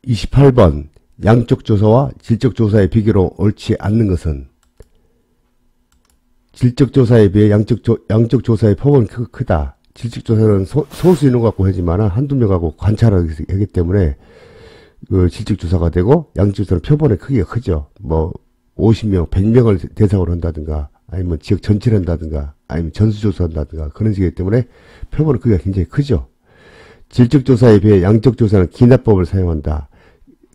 28번 양적 조사와 질적 조사의 비교로 옳지 않는 것은 질적 조사에 비해 양적 조사의 폭은 크다. 질적 조사는 소수 인원 갖고 하지만 한두 명 갖고 관찰을 하기 때문에 그 질적 조사가 되고 양적 조사는 표본의 크기가 크죠. 뭐 50명, 100명을 대상으로 한다든가 아니면 지역 전체를 한다든가 아니면 전수조사 한다든가 그런 식이기 때문에 표본의 크기가 굉장히 크죠. 질적 조사에 비해 양적 조사는 기납법을 사용한다.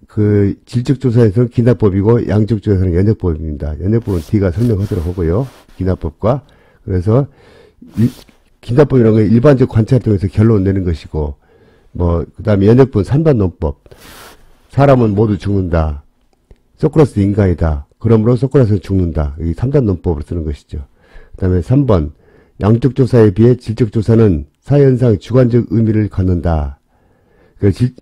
그 질적 조사에서는 기납법이고 양적 조사는 연역법입니다. 연역법은 뒤가 설명하도록 하고요. 기납법과 그래서 기납법이라는 건 일반적 관찰을 통해서 결론 내는 것이고 뭐 그다음에 연역법은 산반론법. 사람은 모두 죽는다. 소크라테스 인간이다. 그러므로 소크라테스는 죽는다. 이 3단 논법으로 쓰는 것이죠. 그 다음에 3번 양적 조사에 비해 질적 조사는 사현상 주관적 의미를 갖는다.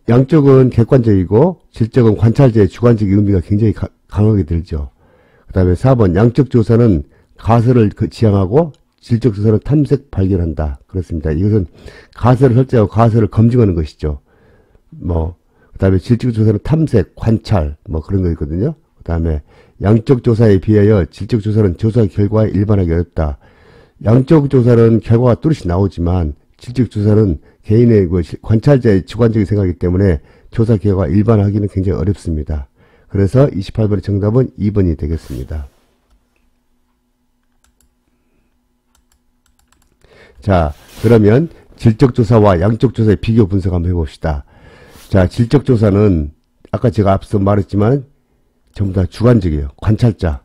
양적은 객관적이고 질적은 관찰자의 주관적 의미가 굉장히 강하게 들죠. 그 다음에 4번 양적 조사는 가설을 지향하고 질적 조사는 탐색 발견한다. 그렇습니다. 이것은 가설을 설정하고 가설을 검증하는 것이죠. 그 다음에 질적 조사는 탐색, 관찰 그런 거 있거든요. 그 다음에 양적 조사에 비하여 질적 조사는 조사 결과에 일반하기 어렵다. 양적 조사는 결과가 뚜렷이 나오지만 질적 조사는 개인의 관찰자의 주관적인 생각이기 때문에 조사 결과가 일반하기는 굉장히 어렵습니다. 그래서 28번의 정답은 2번이 되겠습니다. 자, 그러면 질적 조사와 양적 조사의 비교 분석 한번 해봅시다. 자, 질적 조사는 아까 제가 앞서 말했지만 전부 다 주관적이에요. 관찰자.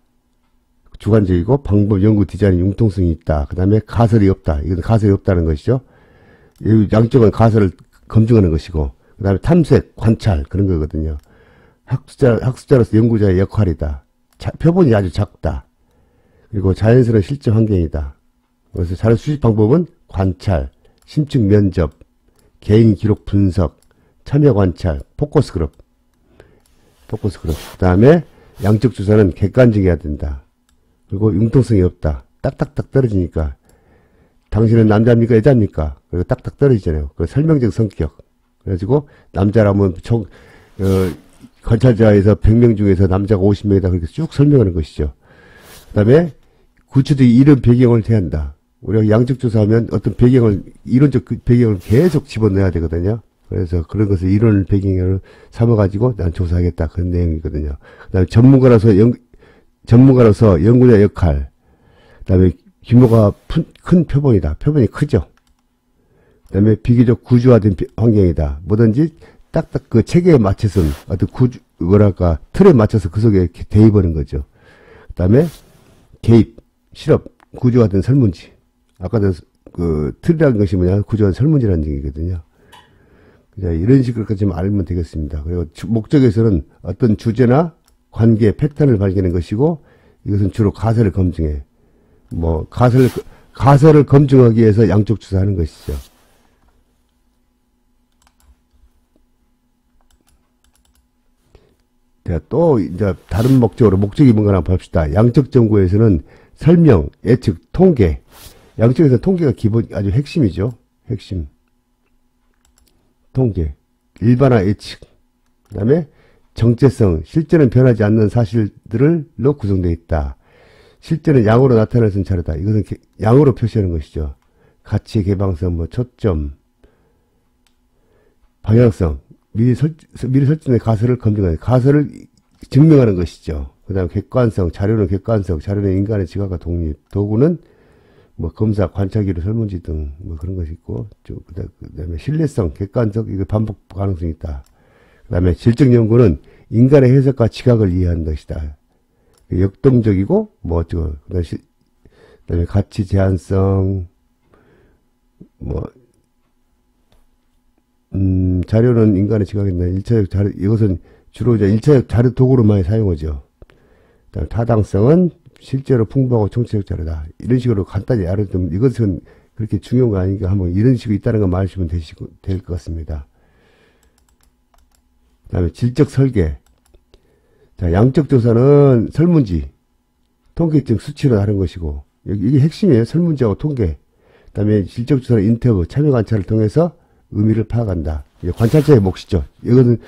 주관적이고 방법, 연구, 디자인, 융통성이 있다. 그 다음에 가설이 없다. 이건 가설이 없다는 것이죠. 양쪽은 가설을 검증하는 것이고 그 다음에 탐색, 관찰 그런 거거든요. 학습자로서 연구자의 역할이다. 표본이 아주 작다. 그리고 자연스러운 실제 환경이다. 그래서 자료 수집 방법은 관찰, 심층 면접, 개인 기록 분석, 참여 관찰, 포커스 그룹. 그 다음에 양적 조사는 객관적이어야 된다. 그리고 융통성이 없다. 딱딱딱 떨어지니까. 당신은 남자입니까? 여자입니까? 그리고 딱딱 떨어지잖아요. 그 설명적 성격. 그래가지고 남자라면 관찰자에서 100명 중에서 남자가 50명이다. 그렇게 쭉 설명하는 것이죠. 그 다음에 구체적인 이런 배경을 대한다. 우리가 양적 조사하면 어떤 배경을, 이론적 배경을 계속 집어넣어야 되거든요. 그래서 그런 것을 이론을 배경으로 삼아가지고 난 조사하겠다. 그런 내용이거든요. 그 다음에 전문가로서 연구자 역할. 그 다음에 규모가 큰 표본이다. 표본이 크죠. 그 다음에 비교적 구조화된 환경이다. 뭐든지 딱딱 그 체계에 맞춰서 어떤 틀에 맞춰서 그 속에 대입하는 거죠. 그 다음에 개입, 실업, 구조화된 설문지. 아까도 그 틀이라는 것이 뭐냐? 구조화된 설문지라는 얘기거든요. 이런 식으로까지 좀 알면 되겠습니다. 그리고 목적에서는 어떤 주제나 관계, 패턴을 발견하는 것이고, 이것은 주로 가설을 검증해. 가설을 검증하기 위해서 양적 조사하는 것이죠. 자, 또, 이제, 다른 목적이 뭔가 한번 봅시다. 양적 연구에서는 설명, 예측, 통계. 양적에서는 통계가 아주 핵심이죠. 핵심. 통계, 일반화 예측, 그 다음에 정체성, 실제는 변하지 않는 사실들로 구성되어 있다. 실제는 양으로 나타낼 수 있는 자료다. 이것은 양으로 표시하는 것이죠. 가치, 개방성, 초점, 방향성, 미리 설정된 가설을 검증하는, 가설을 증명하는 것이죠. 그 다음에 객관성, 자료는 객관성, 자료는 인간의 지각과 독립, 도구는 검사, 관찰기로 설문지 등, 그런 것이 있고, 그 다음에 신뢰성, 객관적, 이거 반복 가능성이 있다. 그 다음에 질적 연구는 인간의 해석과 지각을 이해하는 것이다. 역동적이고, 그 다음에 가치 제한성, 자료는 인간의 지각이다. 일차적 자료, 이것은 주로 이제 일차적 자료 도구로 많이 사용하죠. 그 다음에 타당성은 실제로 풍부하고 총체적 자료다. 이런 식으로 간단히 알아두면 이것은 그렇게 중요한 거 아니니까 한번 이런 식으로 있다는 거 말하시면 될 것 같습니다. 그 다음에 질적 설계. 자, 양적 조사는 설문지, 통계증 수치로 하는 것이고, 이게 핵심이에요. 설문지하고 통계. 그 다음에 질적 조사는 인터뷰, 참여 관찰을 통해서 의미를 파악한다. 관찰자의 몫이죠. 이거는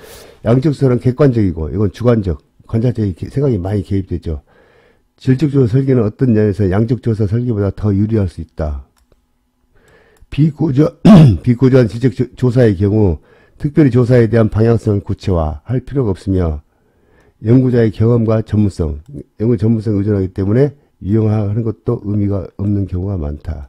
양적조사는 객관적이고 이건 주관적, 관찰자의 생각이 많이 개입되죠. 질적조사 설계는 어떤 면에서 양적조사 설계보다 더 유리할 수 있다. 비구조한 질적조사의 경우 특별히 조사에 대한 방향성을 구체화할 필요가 없으며 연구자의 경험과 전문성, 연구 전문성에 의존하기 때문에 유용화하는 것도 의미가 없는 경우가 많다.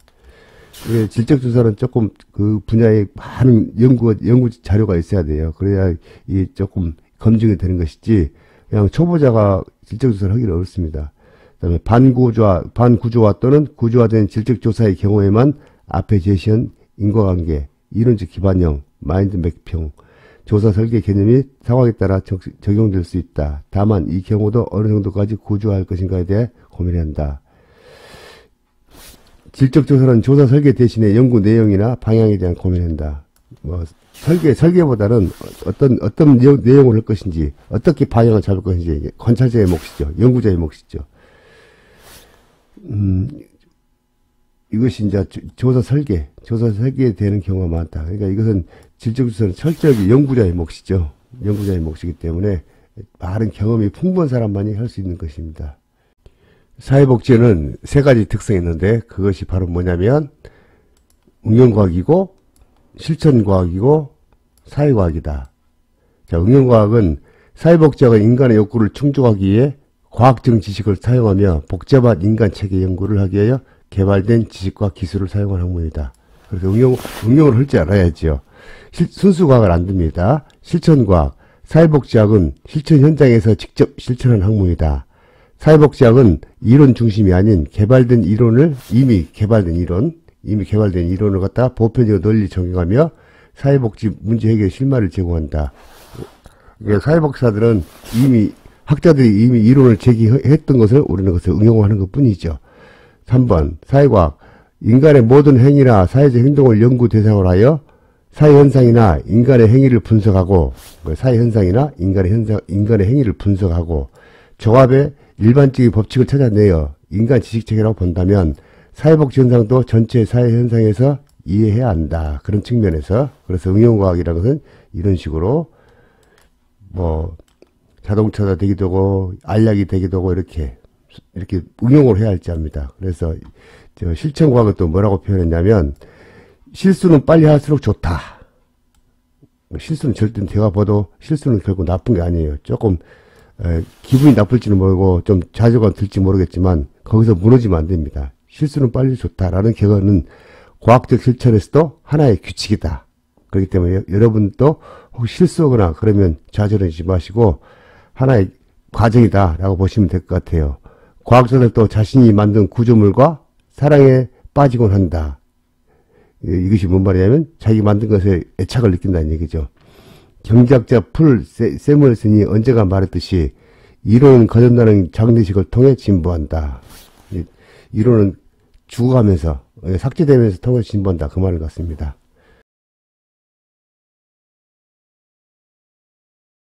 질적조사는 조금 그 분야에 많은 연구 자료가 있어야 돼요. 그래야 이게 조금 검증이 되는 것이지, 그냥 초보자가 질적조사를 하기는 어렵습니다. 그 다음에 반구조화 또는 구조화된 질적조사의 경우에만 앞에 제시한 인과관계, 이론적 기반형, 마인드 맵형, 조사 설계 개념이 상황에 따라 적용될 수 있다. 다만 이 경우도 어느 정도까지 구조화할 것인가에 대해 고민해야 한다. 질적조사는 조사 설계 대신에 연구 내용이나 방향에 대한 고민한다. 설계보다는 어떤 내용을 할 것인지, 어떻게 방향을 잡을 것인지, 관찰자의 몫이죠. 연구자의 몫이죠. 이것이 이제 조사 설계에 되는 경우가 많다. 그러니까 이것은 질적조사는 철저하게 연구자의 몫이죠. 연구자의 몫이기 때문에 많은 경험이 풍부한 사람만이 할 수 있는 것입니다. 사회복지는 세 가지 특성이 있는데 그것이 바로 뭐냐면 응용과학이고 실천과학이고 사회과학이다. 자, 응용과학은 사회복지학은 인간의 욕구를 충족하기 위해 과학적 지식을 사용하며 복잡한 인간 체계 연구를 하기 위하여 개발된 지식과 기술을 사용한 학문이다. 그래서 응용을 할 줄 알아야죠. 순수과학을 안 듭니다. 실천과학, 사회복지학은 실천 현장에서 직접 실천한 학문이다. 사회복지학은 이론 중심이 아닌 이미 개발된 이론을 갖다가 보편적으로 널리 적용하며 사회복지 문제 해결 실마리를 제공한다. 사회복지사들은 학자들이 이미 이론을 제기했던 것을 우리는 그것을 응용하는 것 뿐이죠. 3번, 사회과학. 인간의 모든 행위나 사회적 행동을 연구 대상으로 하여 사회현상이나 인간의 행위를 분석하고, 인간의 행위를 분석하고, 종합의 일반적인 법칙을 찾아내어 인간 지식체계라고 본다면, 사회복지 현상도 전체 사회현상에서 이해해야 한다. 그런 측면에서. 그래서 응용과학이라는 것은 이런 식으로, 자동차가 되기도 하고, 알약이 되기도 하고, 이렇게 응용을 해야 할지 압니다. 그래서, 실천과학은 또 뭐라고 표현했냐면, 실수는 빨리 할수록 좋다. 실수는 절대 제가 봐도 실수는 결국 나쁜 게 아니에요. 조금 기분이 나쁠지는 모르고 좀 좌절감 들지 모르겠지만 거기서 무너지면 안 됩니다. 실수는 빨리 좋다라는 결과는 과학적 실천에서도 하나의 규칙이다. 그렇기 때문에 여러분도 혹시 실수하거나 그러면 좌절하지 마시고 하나의 과정이다라고 보시면 될 것 같아요. 과학자들도 자신이 만든 구조물과 사랑에 빠지곤 한다. 이것이 뭔 말이냐면 자기 만든 것에 애착을 느낀다는 얘기죠. 경제학자 풀 세무엘슨이 언제가 말했듯이 이론은 거듭나는 장례식을 통해 진보한다. 이론은 죽어가면서 삭제되면서 통해 진보한다. 그 말을 같습니다.